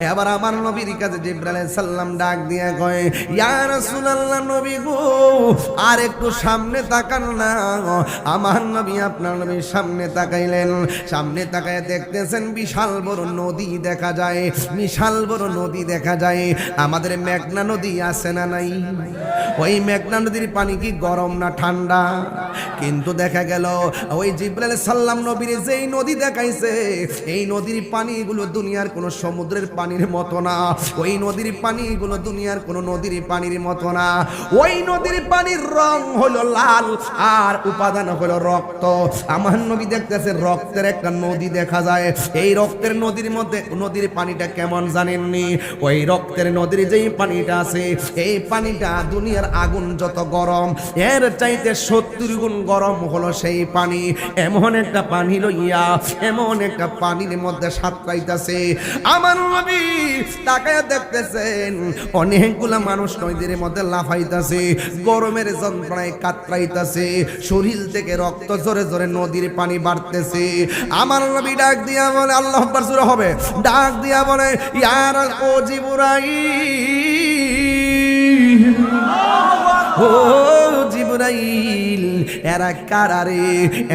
এবার আমার নবীর কাছে জিবরাইল আলাইহিস সালাম ডাক দিয়ে কয়, ইয়া রাসূলুল্লাহ নবী গো, আর একটু সামনে তাকান না। আমার নবী আপনার নবীর সামনে তাকাইলেন। সামনে তাকায় দেখতেছেন বিশাল বড় নদী দেখা যায়, বিশাল বড় নদী দেখা যায়। আমাদের মেঘনা নদী আছে না নাই? ওই মেঘনা নদীর পানি কি গরম না ঠান্ডা? কিন্তু দেখা গেল ওই জিবরাইল আলাইহিস সালাম নবীর যেই নদী দেখাইছে, এই নদীর পানিগুলো দুনিয়ার কোনো সমুদ্রের পানির মতো না। ওই নদীর পানিগুলো দুনিয়ার কোনো নদীর পানির মতো না। ওই নদীর পানির রং হলো লাল আর উপাদান হলো রক্ত। আমার নবী দেখতেছে রক্তের একটা নদী দেখা যায়। এই রক্তের নদীর মধ্যে নদীর পানিটা কেমন জানেননি? ওই রক্তের নদীর যেই পানিটা আছে, এই পানিটা দুনিয়ার আগুন যত গরম, এর চাইতে 70 গুণ গরম হলো সেই পানি। এমন একটা পানি লইয়া, এমন একটা পানির মধ্যে সাঁতরাইতেছে। আমার নবী তাকায় দেখতেছেন অনেকগুলা মানুষ নদীর মধ্যে লাফাইতেছে, গরমের যন্ত্রণায় কাতরাইতেছে, শরীর থেকে রক্ত জোরে জোরে নদীর পানি বাড়তেছে। আমার নবী ডাক দিয়া বলে, আল্লাহু আকবার জোরে হবে, ডাক দিয়া বলে, ইয়া ও জিবরাইল, ও জিবরাইল, এরা কারারে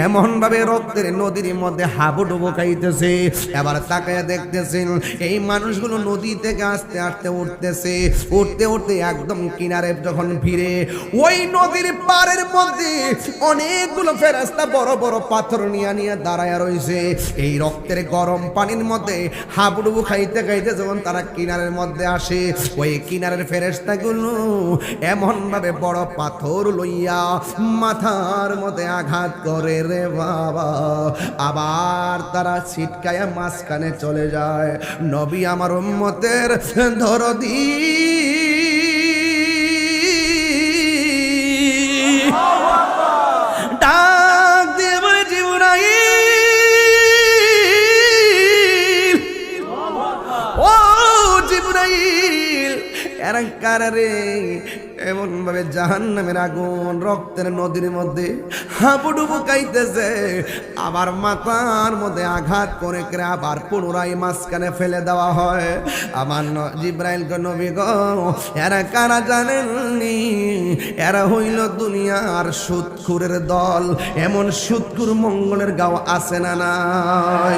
এমন ভাবে রক্তের নদীর মধ্যে হাবুডুবু খাইতেছে। এবার তাকায় দেখতেছেন এই মানুষগুলো নদী থেকে আস্তে আস্তে উঠতেছে, উঠতে উঠতে একদম কিনারে যখন ভিড়ে, ওই নদীর পাড়ের মধ্যে অনেকগুলো ফেরেশতা বড় বড় পাথর নিয়ে নিয়ে দাঁড়ায় রয়েছে। এই রক্তের গরম পানির মধ্যে হাবুডুবু খাইতে খাইতে যখন তারা কিনারের মধ্যে আসে, ওই কিনারের ফেরেশতাগুলো এমন ভাবে বড় পাথর লইয়া মাথার মধ্যে আঘাত করে রে বাবা, আবার তারা ছিটকায়া মাঝখানে চলে যায়। নবী আমার উম্মতের দরদি, ডাক দিয়ে বলে, জিবরাইল, ও জিবরাইল, এরা কারারে এমন ভাবে জাহান্নামের আগুন রক্তের নদীর মধ্যে হাবুডুবু খাইতেছে, আবার মাথার মধ্যে আঘাত করে আবার পুনরায় মাঝখানে ফেলে দেওয়া হয়। আমার জিবরাইল গো, নবী গো, এরা কারা জানেননি? এরা হইল দুনিয়ার সুদখুরের দল। এমন সুদখুর মঙ্গলের গাঁও আছে না নাই?